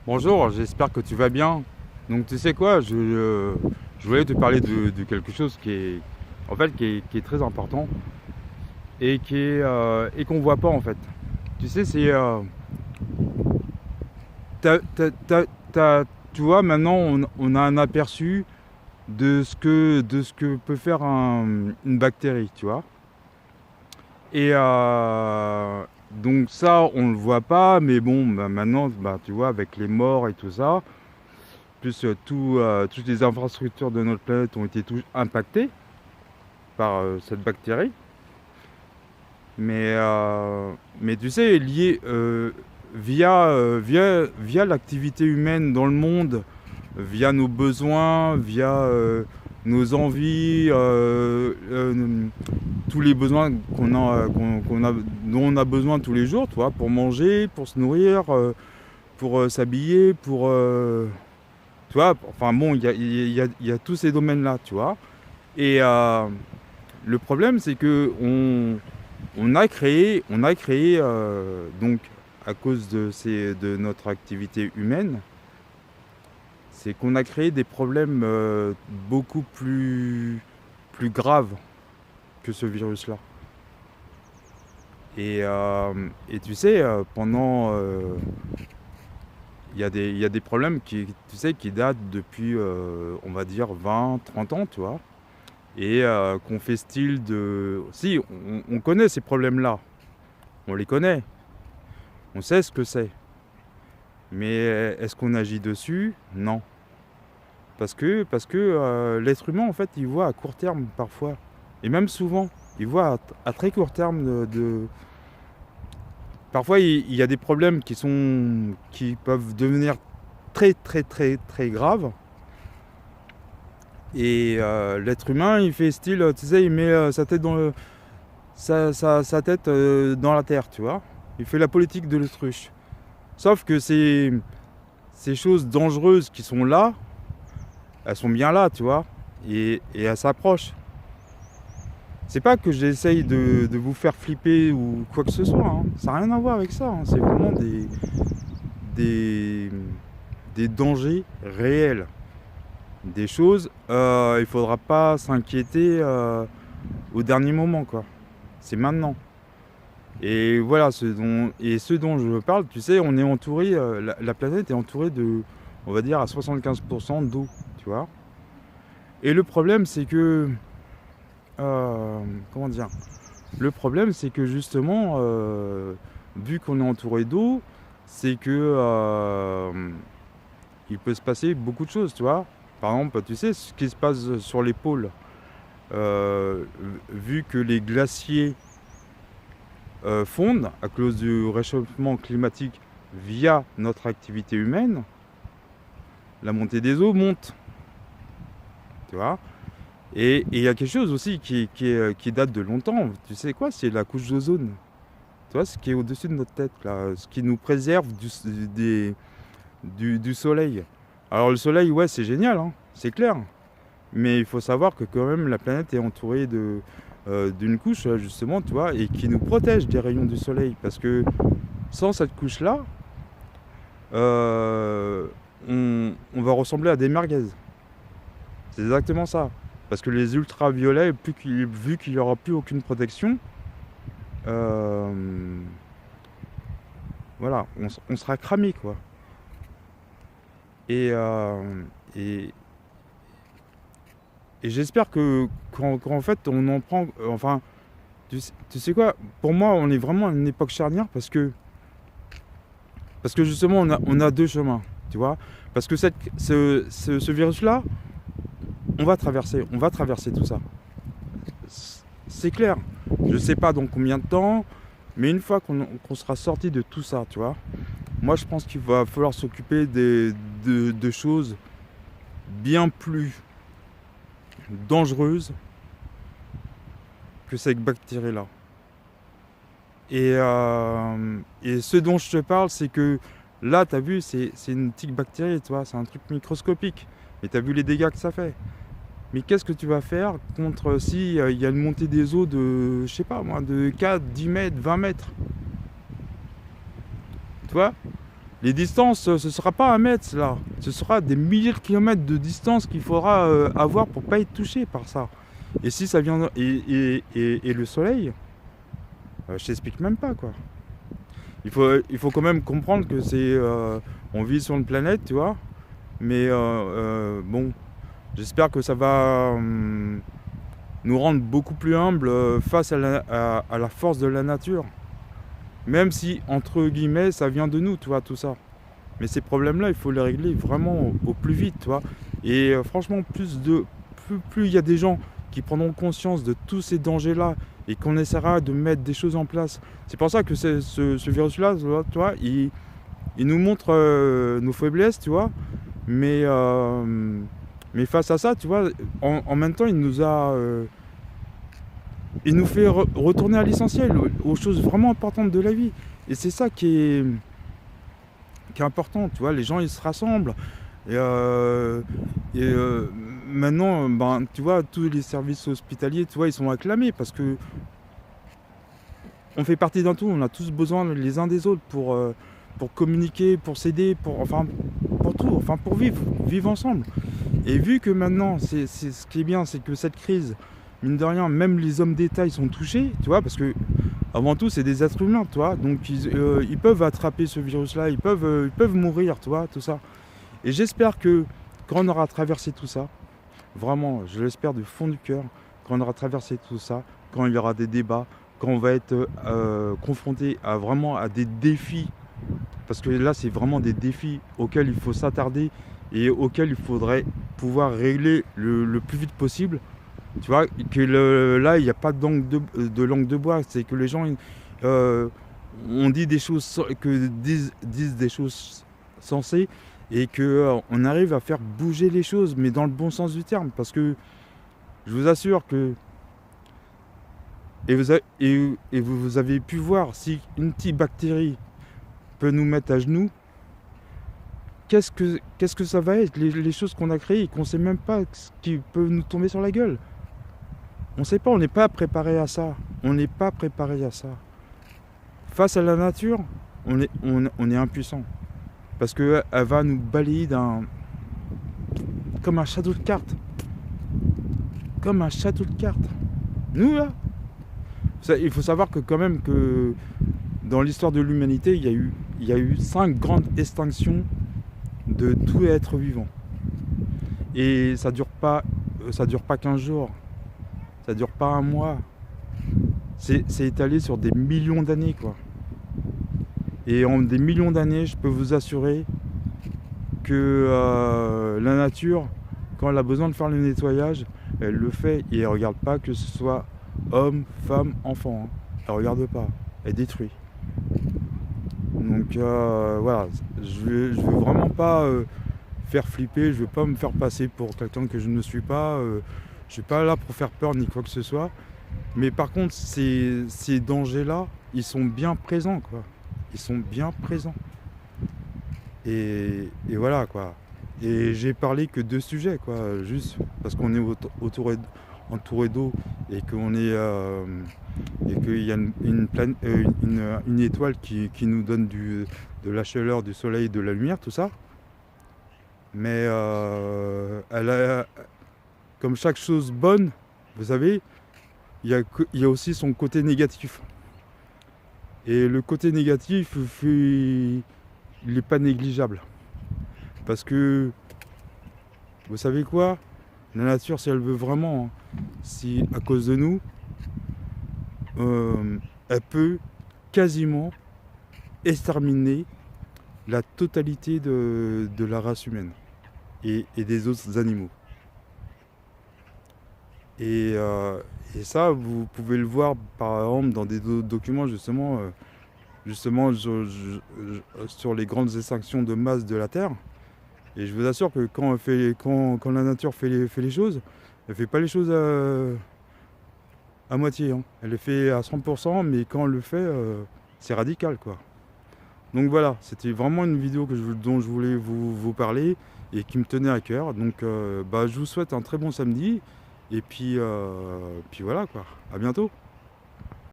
Bonjour, j'espère que tu vas bien. Donc tu sais quoi, je voulais te parler de quelque chose qui est très important et qu'on voit pas en fait. Tu sais, t'as- t'as- t'as- tu vois, maintenant on a un aperçu de ce que peut faire une bactérie, tu vois. Et donc ça, on le voit pas, mais bon, bah, maintenant, bah, tu vois, avec les morts et tout ça, plus toutes les infrastructures de notre planète ont été impactées par cette bactérie. Mais tu sais, lié via l'activité humaine dans le monde, via nos besoins, via nos envies, tous les besoins dont on a besoin tous les jours, tu vois, pour manger, pour se nourrir, pour s'habiller, tu vois, enfin bon, il y a tous ces domaines-là, tu vois. Et le problème, c'est que on a créé donc à cause de notre activité humaine, c'est qu'on a créé des problèmes beaucoup plus graves que ce virus-là. Et tu sais, il y a des problèmes tu sais, qui datent depuis, on va dire, 20, 30 ans, tu vois. Et qu'on fait style de... Si, on connaît ces problèmes-là. On les connaît. On sait ce que c'est. Mais est-ce qu'on agit dessus? Non. Parce que l'être humain, en fait, il voit à court terme parfois. Et même souvent, il voit à très court terme Parfois, il y a des problèmes qui peuvent devenir très, très, très, très graves. Et l'être humain, il fait style, tu sais, il met sa tête dans la terre, tu vois. Il fait la politique de l'autruche. Sauf que ces choses dangereuses qui sont là, elles sont bien là, tu vois. Et elles s'approchent. C'est pas que j'essaye de vous faire flipper ou quoi que ce soit, hein. Ça n'a rien à voir avec ça, hein. C'est vraiment des, des dangers réels. Des choses, il faudra pas s'inquiéter au dernier moment, quoi. C'est maintenant. Et voilà, ce dont je parle, tu sais, on est entouré, la planète est entourée on va dire, à 75% d'eau, tu vois. Et le problème, c'est que, comment dire, le problème, c'est que justement, vu qu'on est entouré d'eau, c'est que il peut se passer beaucoup de choses, tu vois. Par exemple, tu sais, ce qui se passe sur les pôles, vu que les glaciers fondent à cause du réchauffement climatique via notre activité humaine, la montée des eaux monte, tu vois. Et il y a quelque chose aussi qui date de longtemps. Tu sais quoi? C'est la couche d'ozone. Tu vois, ce qui est au-dessus de notre tête, là, ce qui nous préserve du soleil. Alors le soleil, ouais, c'est génial, hein, c'est clair. Mais il faut savoir que quand même la planète est entourée d'une couche, justement, tu vois, et qui nous protège des rayons du soleil. Parce que sans cette couche-là, euh, on va ressembler à des merguez. C'est exactement ça. Parce que les ultraviolets, vu qu'il n'y aura plus aucune protection, euh, voilà, on sera cramé, quoi. Et, euh, et, et j'espère qu'en fait, on en prend. Enfin, tu sais quoi? Pour moi, on est vraiment à une époque charnière parce que justement, on a deux chemins, tu vois. Parce que ce virus-là, on va traverser tout ça. C'est clair. Je ne sais pas dans combien de temps, mais une fois qu'on sera sorti de tout ça, tu vois, moi je pense qu'il va falloir s'occuper de choses bien plus dangereuses que cette bactérie-là. Et ce dont je te parle, c'est que là, tu as vu, c'est une petite bactérie, tu vois, c'est un truc microscopique. Mais tu as vu les dégâts que ça fait. Mais qu'est-ce que tu vas faire contre si il y a une montée des eaux de, je sais pas moi, de 4, 10 mètres, 20 mètres? Tu vois, Les distances, ce ne sera pas 1 mètre là. Ce sera des milliers de kilomètres de distance qu'il faudra avoir pour pas être touché par ça. Et si ça vient. Et le soleil, je t'explique même pas quoi. Il faut quand même comprendre que c'est. On vit sur une planète, tu vois. Mais bon, j'espère que ça va nous rendre beaucoup plus humbles face à la force de la nature. Même si, entre guillemets, ça vient de nous, tu vois, tout ça. Mais ces problèmes-là, il faut les régler vraiment au plus vite, tu vois. Et franchement, plus il y a des gens qui prendront conscience de tous ces dangers-là et qu'on essaiera de mettre des choses en place. C'est pour ça que ce virus-là, tu vois, il nous montre nos faiblesses, tu vois. Mais face à ça, tu vois, en même temps, il nous fait retourner à l'essentiel, aux choses vraiment importantes de la vie. Et c'est ça qui est important, tu vois. Les gens, ils se rassemblent. Et maintenant, ben, tu vois, tous les services hospitaliers, tu vois, ils sont acclamés parce que on fait partie d'un tout. On a tous besoin les uns des autres pour communiquer, pour s'aider, pour tout, enfin pour vivre ensemble. Et vu que maintenant, c'est ce qui est bien, c'est que cette crise, mine de rien, même les hommes d'État, ils sont touchés, tu vois, parce que avant tout, c'est des êtres humains, tu vois, donc ils peuvent attraper ce virus-là, ils peuvent mourir, tu vois, tout ça. Et j'espère que quand on aura traversé tout ça, vraiment, je l'espère du fond du cœur, quand on aura traversé tout ça, quand il y aura des débats, quand on va être confronté vraiment à des défis, parce que là, c'est vraiment des défis auxquels il faut s'attarder et auxquels il faudrait pouvoir régler le plus vite possible. Tu vois, que là, il n'y a pas de langue de bois. C'est que les gens, on dit des choses, disent des choses sensées et qu'on arrive à faire bouger les choses, mais dans le bon sens du terme. Parce que je vous assure que, et vous avez pu voir, si une petite bactérie peut nous mettre à genoux, qu'est-ce que ça va être, les choses qu'on a créées et qu'on ne sait même pas ce qui peut nous tomber sur la gueule. On ne sait pas, on n'est pas préparé à ça. On n'est pas préparé à ça. Face à la nature, on est impuissant. Parce qu'elle va nous balayer comme un château de cartes. Comme un château de cartes. Nous, là, il faut savoir que quand même que dans l'histoire de l'humanité, il y a eu 5 grandes extinctions de tout être vivant. Et ça dure pas 15 jours. Ça dure pas un mois. C'est étalé sur des millions d'années, quoi. Et en des millions d'années, je peux vous assurer que la nature, quand elle a besoin de faire le nettoyage, elle le fait et elle regarde pas que ce soit homme, femme, enfant. Elle regarde pas, elle détruit. Donc voilà, je veux vraiment pas faire flipper, je veux pas me faire passer pour quelqu'un que je ne suis pas. Je suis pas là pour faire peur ni quoi que ce soit. Mais par contre, ces dangers-là, ils sont bien présents, quoi. Ils sont bien présents. Et voilà, quoi. Et j'ai parlé que de sujets, quoi. Juste parce qu'on est entouré d'eau et qu'on est et qu'il y a une étoile qui nous donne de la chaleur, du soleil, de la lumière, tout ça. Mais elle a, comme chaque chose bonne, vous savez, il y a aussi son côté négatif. Et le côté négatif, il n'est pas négligeable. Parce que, vous savez quoi? La nature, si elle veut vraiment, si à cause de nous, elle peut quasiment exterminer la totalité de la race humaine et des autres animaux. Et ça, vous pouvez le voir par exemple dans des documents justement sur les grandes extinctions de masse de la Terre. Et je vous assure que quand la nature fait les choses, elle ne fait pas les choses à moitié. Hein. Elle les fait à 100%, mais quand elle le fait, c'est radical, quoi. Donc voilà, c'était vraiment une vidéo dont je voulais vous parler et qui me tenait à cœur. Donc je vous souhaite un très bon samedi. Et puis voilà, quoi. À bientôt.